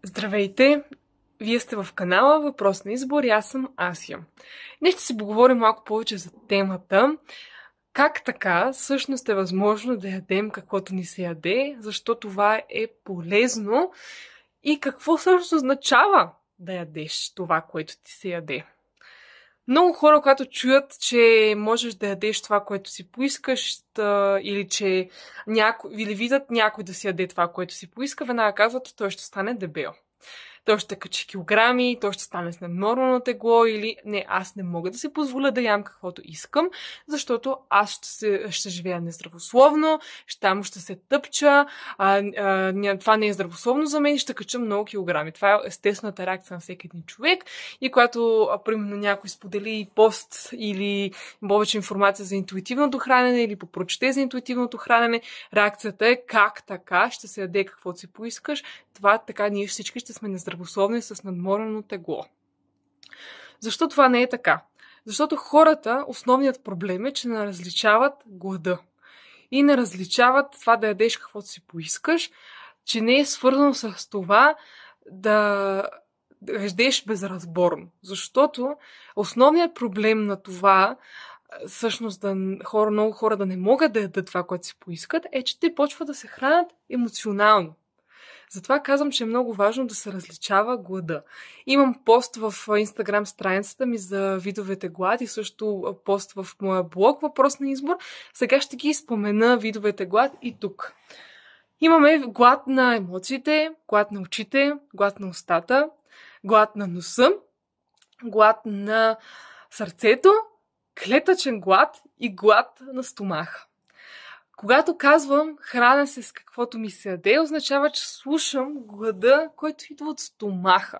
Здравейте! Вие сте в канала Въпрос на избор и аз съм Асия. Днес ще си поговорим малко повече за темата как така всъщност е възможно да ядем каквото ни се яде, защо това е полезно и какво всъщност означава да ядеш това, което ти се яде. Много хора, когато чуят, че можеш да ядеш това, което си поискаш, или че или видят някой да си яде това, което си поиска, веднага казват, той ще стане дебел. Той ще качи килограми, той ще стане с наднормално тегло или не, аз не мога да си позволя да ям каквото искам, защото аз ще живея нездравословно, там ще се тъпча, това не е здравословно за мен и ще кача много килограми. Това е естествената реакция на всеки един човек и когато, примерно, някой сподели пост или повече информация за интуитивното хранене или попрочете за интуитивното хранене, реакцията е как така ще се яде каквото си поискаш, това така ние всички ще сме нездравословни с надморено тегло. Защо това не е така? Защото хората, основният проблем е, че не различават глада. И не различават това да ядеш каквото си поискаш, че не е свързано с това да ядеш безразборно. Защото основният проблем на това, всъщност много хора да не могат да ядат това, което си поискат, е, че те почват да се хранят емоционално. Затова казвам, че е много важно да се различава глада. Имам пост в Instagram страницата ми за видовете глад и също пост в моя блог Въпрос на избор. Сега ще ги спомена видовете глад и тук. Имаме глад на емоциите, глад на очите, глад на устата, глад на носа, глад на сърцето, клетъчен глад и глад на стомаха. Когато казвам храня се с каквото ми се яде, означава, че слушам глада, който идва от стомаха.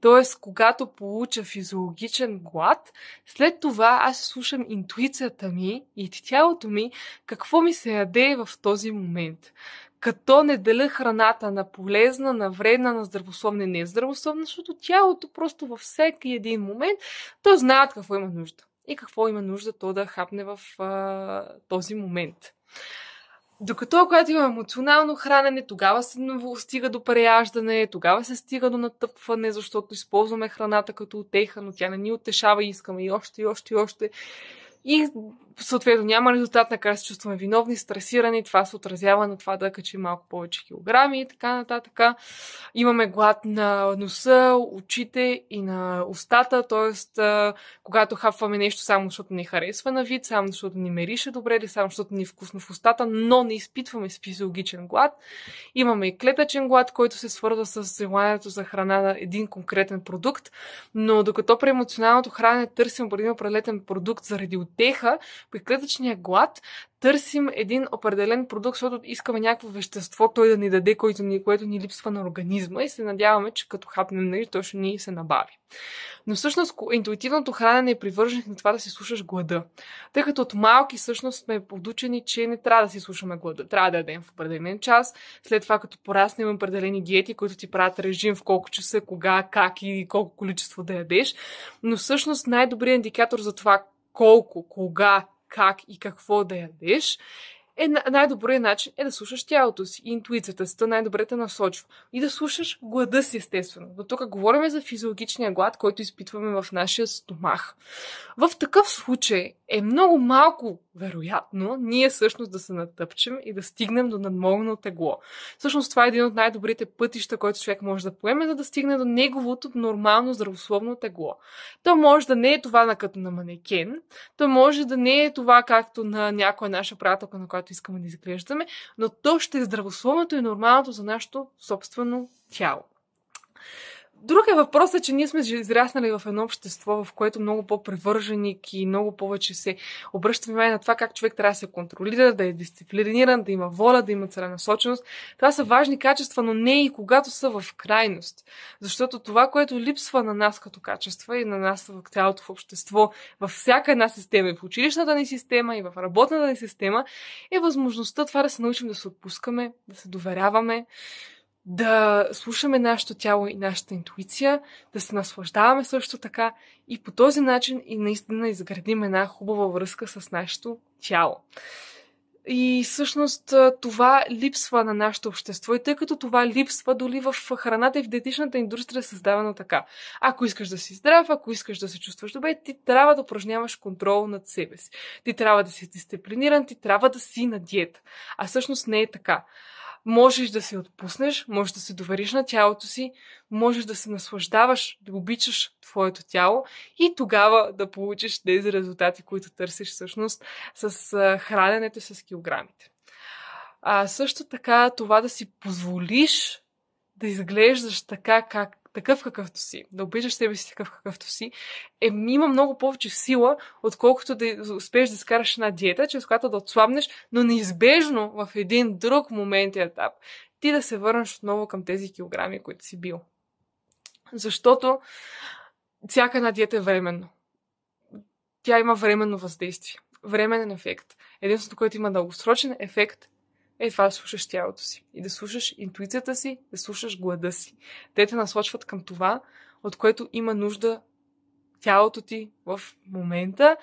Тоест, когато получа физиологичен глад, след това аз слушам интуицията ми и тялото ми какво ми се яде в този момент. Като не деля храната на полезна, на вредна, на здравословна и нездравословна, защото тялото просто във всеки един момент то знаят какво има нужда. И какво има нужда то да хапне в този момент. Докато когато има емоционално хранене, тогава се стига до преяждане, тогава се стига до натъпване, защото използваме храната като утеха, но тя не ни утешава и искаме и още, и още, и още. И съответно няма резултат, накрая се чувстваме виновни, стресирани, това се отразява на това да качим малко повече килограми и така нататък. Имаме глад на носа, очите и на устата, т.е. когато хапваме нещо само защото ни харесва на вид, само защото ни мирише добре или само защото ни е вкусно в устата, но не изпитваме с физиологичен глад. Имаме и клетъчен глад, който се свързва с желанието за храна на един конкретен продукт, но докато при емоционалното хранене търсим един определен продукт заради утеха, при клетъчния глад търсим един определен продукт, защото искаме някакво вещество, той да ни даде, което ни липсва на организма и се надяваме, че като хапнем, то ще ни се набави. Но всъщност интуитивното хранене е привърженик на това да си слушаш глада. Тъй като от малки всъщност сме подучени, че не трябва да си слушаме глада. Трябва да ядем в определен час. След това, като пораснем определени диети, които ти правят режим в колко часа, кога, как и колко количество да ядеш. Но всъщност най-добрият индикатор за това колко, кога, как и какво да ядеш, най-добрият начин е да слушаш тялото си и интуицията си, най-добре те насочва. И да слушаш глада си, естествено. Но тук говорим за физиологичния глад, който изпитваме в нашия стомах. В такъв случай е много малко вероятно ние всъщност да се натъпчем и да стигнем до надмогнало тегло. Всъщност това е един от най-добрите пътища, който човек може да поеме, за да стигне до неговото нормално здравословно тегло. То може да не е това като на манекен, то може да не е това както на някоя наша приятелка, на която искаме да изглеждаме, но то ще е здравословното и нормалното за нашето собствено тяло. Другия въпрос е, че ние сме израснали в едно общество, в което много по-привърженик и много повече се обръща внимание на това как човек трябва да се контролира, да е дисциплиниран, да има воля, да има целенасоченост. Това са важни качества, но не и когато са в крайност. Защото това, което липсва на нас като качества и на нас в цялото в общество, във всяка една система, и в училищната ни система, и в работната ни система, е възможността това да се научим да се отпускаме, да се доверяваме, да слушаме нашето тяло и нашата интуиция, да се наслаждаваме също така и по този начин и наистина изградим една хубава връзка с нашето тяло. И всъщност това липсва на нашето общество. И тъй като това липсва, дори в храната и в диетичната индустрия е създавано така. Ако искаш да си здрав, ако искаш да се чувстваш добре, ти трябва да упражняваш контрол над себе си. Ти трябва да си дисциплиниран, ти трябва да си на диета. А всъщност не е така. Можеш да се отпуснеш, можеш да се довериш на тялото си, можеш да се наслаждаваш, да обичаш твоето тяло и тогава да получиш тези резултати, които търсиш всъщност с храненето с килограмите. Също така това да си позволиш да изглеждаш такъв какъвто си, да обичаш себе си такъв какъвто си, има много повече сила, отколкото да успееш да скараш една диета, чрез която да отслабнеш, но неизбежно в един друг момент и етап ти да се върнеш отново към тези килограми, които си бил. Защото всяка една диета е временно. Тя има временно въздействие, временен ефект. Единственото, което има дългосрочен ефект, е това да слушаш тялото си и да слушаш интуицията си, да слушаш глада си. Те те насочват към това, от което има нужда тялото ти в момента.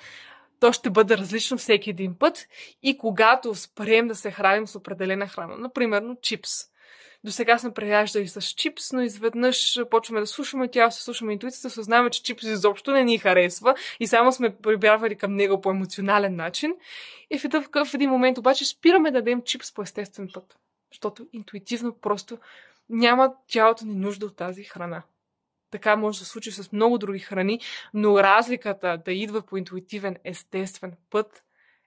То ще бъде различно всеки един път и когато спрем да се храним с определена храна, например чипс. До сега сме преяждали с чипс, но изведнъж почваме да слушаме тялото си, слушаме интуицията, съзнаваме, че чипс изобщо не ни харесва и само сме прибягвали към него по емоционален начин. И в един момент обаче спираме да дадем чипс по естествен път. Защото интуитивно просто няма тялото ни нужда от тази храна. Така може да се случи с много други храни, но разликата да идва по интуитивен, естествен път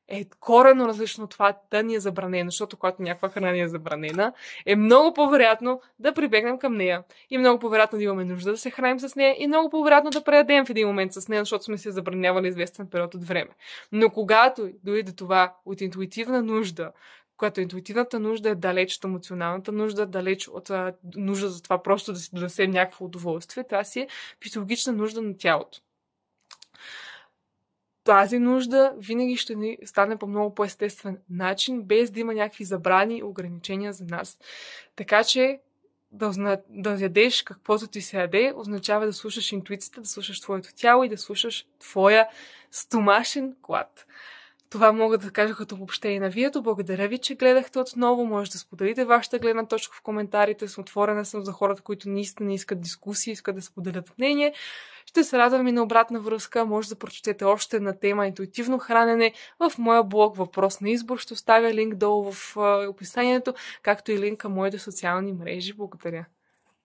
е коренно различно от това да ни е забранено, защото когато някаква храна ни е забранена, е много по-вероятно да прибегнем към нея. И много по-вероятно да имаме нужда да се храним с нея и много по-вероятно да преядем в един момент с нея, защото сме се забранявали известен период от време. Но когато дойде това от интуитивна нужда, когато интуитивната нужда е далеч от емоционалната нужда, далеч от нужда за това просто да си донесем някакво удоволствие, това си е физиологична нужда на тялото. Тази нужда винаги ще ни стане по много по-естествен начин, без да има някакви забрани и ограничения за нас. Така че да ядеш каквото ти се яде, означава да слушаш интуицията, да слушаш твоето тяло и да слушаш твоя стомашен глад. Това мога да кажа като обобщение на видеото. Благодаря ви, че гледахте отново. Може да споделите вашата гледна точка в коментарите. Отворена съм за хората, които наистина искат дискусии, искат да споделят мнение. Ще се радвам и на обратна връзка. Може да прочетете още на тема интуитивно хранене в моя блог Въпрос на избор. Ще оставя линк долу в описанието, както и линк към моите социални мрежи. Благодаря.